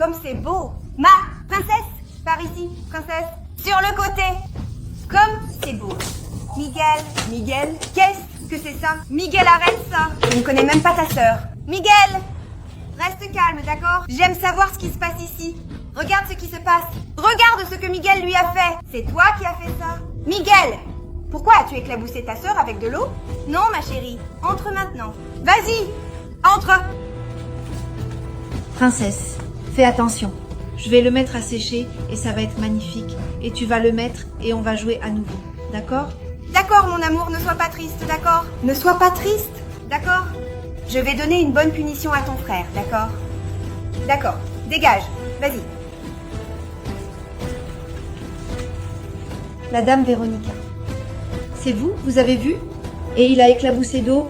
Comme c'est beau. Ma princesse, par ici, princesse. Sur le côté. Comme c'est beau. Miguel, qu'est-ce que c'est ça? Miguel, arrête ça. Je ne connais même pas ta sœur. Miguel, reste calme, d'accord? J'aime savoir ce qui se passe ici. Regarde ce qui se passe. Regarde ce que Miguel lui a fait. C'est toi qui as fait ça. Miguel, pourquoi as-tu éclaboussé ta sœur avec de l'eau? Non, ma chérie. Entre maintenant. Vas-y, entre. Princesse, fais attention. Je vais le mettre à sécher et ça va être magnifique. Et tu vas le mettre et on va jouer à nouveau. D'accord? D'accord, mon amour, ne sois pas triste, d'accord? Ne sois pas triste, d'accord? Je vais donner une bonne punition à ton frère, d'accord? D'accord, dégage, vas-y. Madame Véronica. C'est vous? Vous avez vu? Et il a éclaboussé d'eau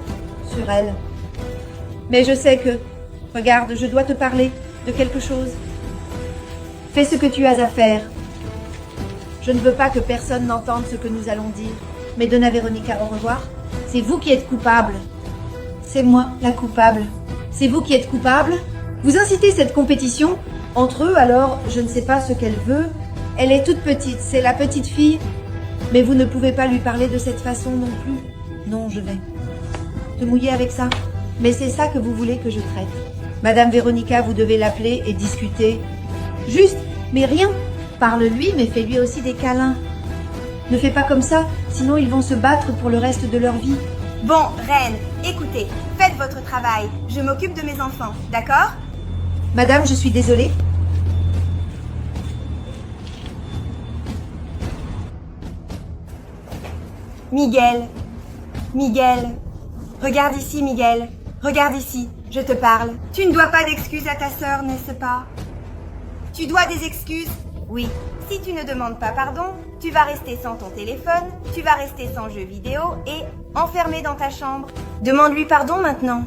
sur elle. Mais je sais que... Regarde, je dois te parler de quelque chose. Fais ce que tu as à faire. Je ne veux pas que personne n'entende ce que nous allons dire. Mais donne à Véronica au revoir. C'est vous qui êtes coupable. C'est moi, la coupable. C'est vous qui êtes coupable. Vous incitez cette compétition entre eux, alors je ne sais pas ce qu'elle veut. Elle est toute petite, c'est la petite fille. Mais vous ne pouvez pas lui parler de cette façon non plus. Non, je vais te mouiller avec ça. Mais c'est ça que vous voulez que je traite. Madame Véronica, vous devez l'appeler et discuter. Juste, mais rien. Parle-lui, mais fais-lui aussi des câlins. Ne fais pas comme ça, sinon ils vont se battre pour le reste de leur vie. Bon, reine, écoutez, faites votre travail. Je m'occupe de mes enfants, d'accord? Madame, je suis désolée. Miguel, regarde ici, Miguel. Regarde ici, je te parle. Tu ne dois pas d'excuses à ta sœur, n'est-ce pas? Tu dois des excuses? Oui. Si tu ne demandes pas pardon, tu vas rester sans ton téléphone, tu vas rester sans jeux vidéo et enfermé dans ta chambre. Demande-lui pardon maintenant.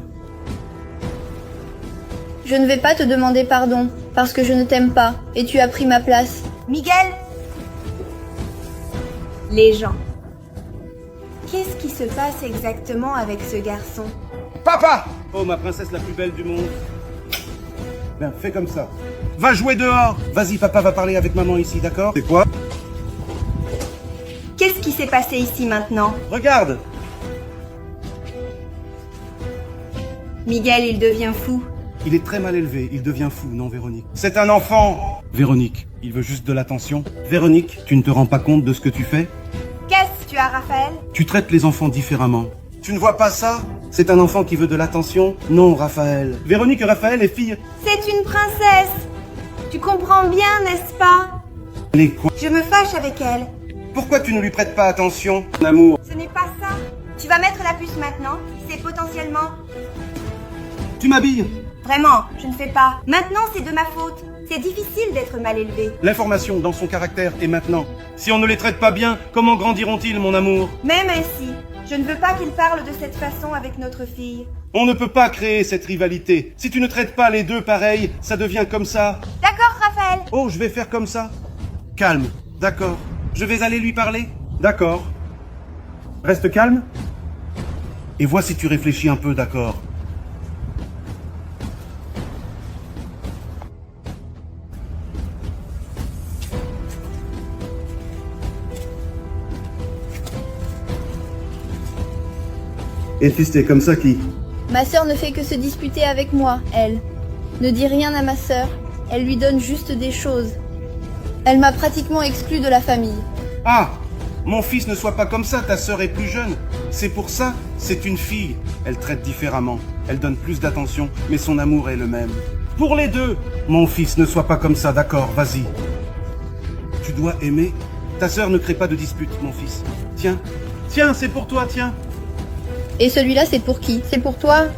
Je ne vais pas te demander pardon, parce que je ne t'aime pas, et tu as pris ma place. Miguel! Les gens. Qu'est-ce qui se passe exactement avec ce garçon? Papa! Oh, ma princesse la plus belle du monde. Ben, fais comme ça. Va jouer dehors. Vas-y, papa va parler avec maman ici, d'accord? C'est quoi? Qu'est-ce qui s'est passé ici maintenant? Regarde. Miguel, il devient fou. Il est très mal élevé, il devient fou, non, Véronique? C'est un enfant. Véronique, il veut juste de l'attention. Véronique, tu ne te rends pas compte de ce que tu fais? Qu'est-ce que tu as, Raphaël? Tu traites les enfants différemment. Tu ne vois pas ça? C'est un enfant qui veut de l'attention? Non, Raphaël. Véronique, Raphaël est fille. C'est une princesse. Tu comprends bien, n'est-ce pas? Elle est quoi? Je me fâche avec elle. Pourquoi tu ne lui prêtes pas attention, mon amour? Ce n'est pas ça. Tu vas mettre la puce maintenant. C'est potentiellement... Tu m'habilles? Vraiment, je ne fais pas. Maintenant, c'est de ma faute. C'est difficile d'être mal élevé. L'information dans son caractère est maintenant. Si on ne les traite pas bien, comment grandiront-ils, mon amour? Même ainsi, je ne veux pas qu'il parle de cette façon avec notre fille. On ne peut pas créer cette rivalité. Si tu ne traites pas les deux pareil, ça devient comme ça. D'accord, Raphaël. Oh, je vais faire comme ça. Calme, d'accord. Je vais aller lui parler. D'accord. Reste calme. Et vois si tu réfléchis un peu, d'accord. Et fils, t'es comme ça qui? Ma sœur ne fait que se disputer avec moi, elle. Ne dis rien à ma sœur, elle lui donne juste des choses. Elle m'a pratiquement exclue de la famille. Ah! Mon fils, ne sois pas comme ça, ta sœur est plus jeune. C'est pour ça, c'est une fille. Elle traite différemment, elle donne plus d'attention, mais son amour est le même. Pour les deux! Mon fils, ne sois pas comme ça, d'accord, vas-y. Tu dois aimer. Ta sœur ne crée pas de dispute, mon fils. Tiens, tiens, c'est pour toi, tiens. Et celui-là, c'est pour qui? C'est pour toi?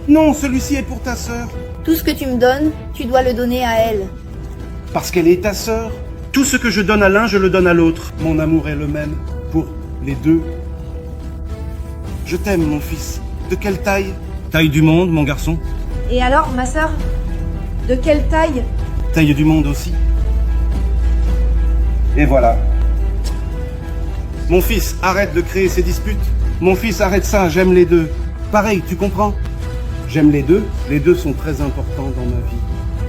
Non, celui-ci est pour ta sœur. Tout ce que tu me donnes, tu dois le donner à elle. Parce qu'elle est ta sœur. Tout ce que je donne à l'un, je le donne à l'autre. Mon amour est le même pour les deux. Je t'aime, mon fils. De quelle taille? Taille du monde, mon garçon. Et alors, ma sœur? De quelle taille? Taille du monde aussi. Et voilà. Mon fils, arrête de créer ces disputes. Mon fils, arrête ça, j'aime les deux. Pareil, tu comprends? J'aime les deux sont très importants dans ma vie.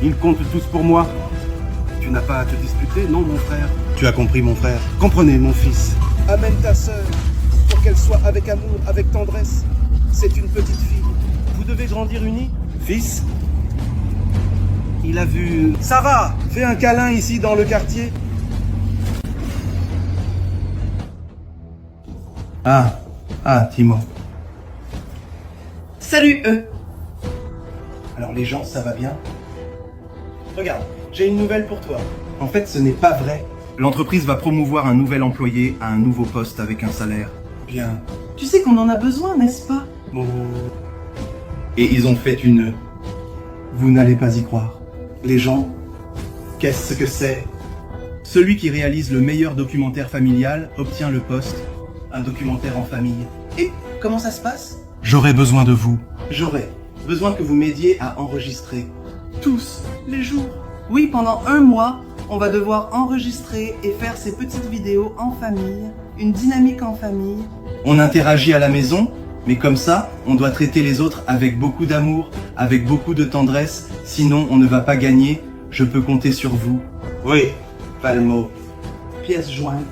Ils comptent tous pour moi. Tu n'as pas à te disputer, non, mon frère? Tu as compris, mon frère. Comprenez, mon fils. Amène ta sœur pour qu'elle soit avec amour, avec tendresse. C'est une petite fille. Vous devez grandir unis. Fils, il a vu... Sarah, fais un câlin ici dans le quartier. Ah, Timo. Salut, eux. Alors les gens, ça va bien? Regarde, j'ai une nouvelle pour toi. En fait, ce n'est pas vrai. L'entreprise va promouvoir un nouvel employé à un nouveau poste avec un salaire. Bien. Tu sais qu'on en a besoin, n'est-ce pas? Bon. Et ils ont fait une... Vous n'allez pas y croire. Les gens, qu'est-ce que c'est? Celui qui réalise le meilleur documentaire familial obtient le poste. Un documentaire en famille. Et comment ça se passe? J'aurai besoin de vous. J'aurai besoin que vous m'aidiez à enregistrer. Tous les jours. Oui, pendant 1 mois, on va devoir enregistrer et faire ces petites vidéos en famille, une dynamique en famille. On interagit à la maison, mais comme ça, on doit traiter les autres avec beaucoup d'amour, avec beaucoup de tendresse, sinon on ne va pas gagner. Je peux compter sur vous. Oui, pas le mot. Pièce jointe.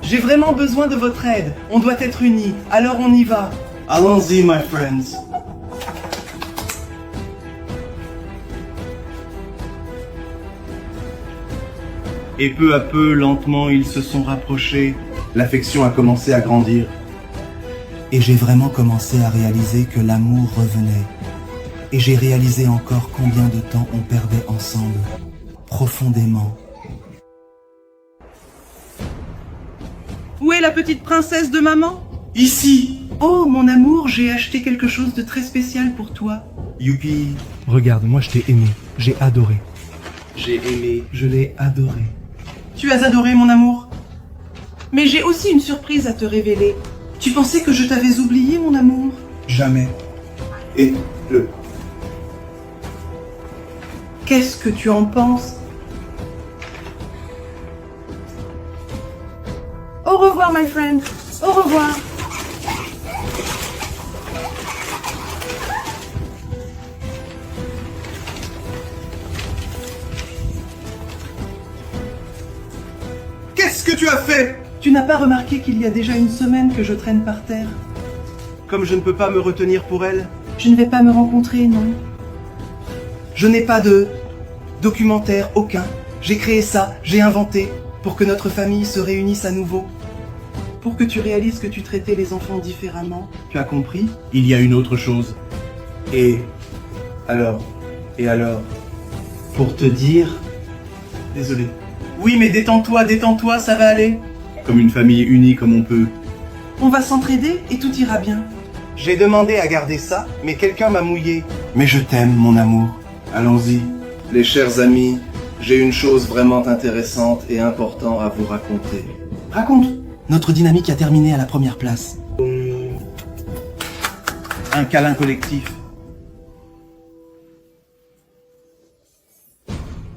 J'ai vraiment besoin de votre aide. On doit être unis. Alors on y va. Allons-y, my friends. Et peu à peu, lentement, ils se sont rapprochés. L'affection a commencé à grandir. Et j'ai vraiment commencé à réaliser que l'amour revenait. Et j'ai réalisé encore combien de temps on perdait ensemble, profondément. Où est la petite princesse de maman? Ici! Oh, mon amour, j'ai acheté quelque chose de très spécial pour toi. Youpi! Regarde, moi je t'ai aimé, j'ai adoré. J'ai aimé, je l'ai adoré. Tu as adoré, mon amour. Mais j'ai aussi une surprise à te révéler. Tu pensais que je t'avais oublié, mon amour? Jamais. Et le... Qu'est-ce que tu en penses? Au revoir, my friend. Au revoir. Qu'est-ce que tu as fait? Tu n'as pas remarqué qu'il y a déjà 1 semaine que je traîne par terre? Comme je ne peux pas me retenir pour elle, Je ne vais pas me rencontrer, non. Je n'ai pas de documentaire, aucun. J'ai créé ça, j'ai inventé, pour que notre famille se réunisse à nouveau. Pour que tu réalises que tu traitais les enfants différemment. tu as compris? Il y a une autre chose. Et alors, pour te dire... Désolé. Oui, mais détends-toi, ça va aller. Comme une famille unie comme on peut. On va s'entraider et tout ira bien. J'ai demandé à garder ça, mais quelqu'un m'a mouillé. Mais je t'aime, mon amour. Allons-y. Les chers amis, j'ai une chose vraiment intéressante et importante à vous raconter. Raconte. Notre dynamique a terminé à la première place. Un câlin collectif.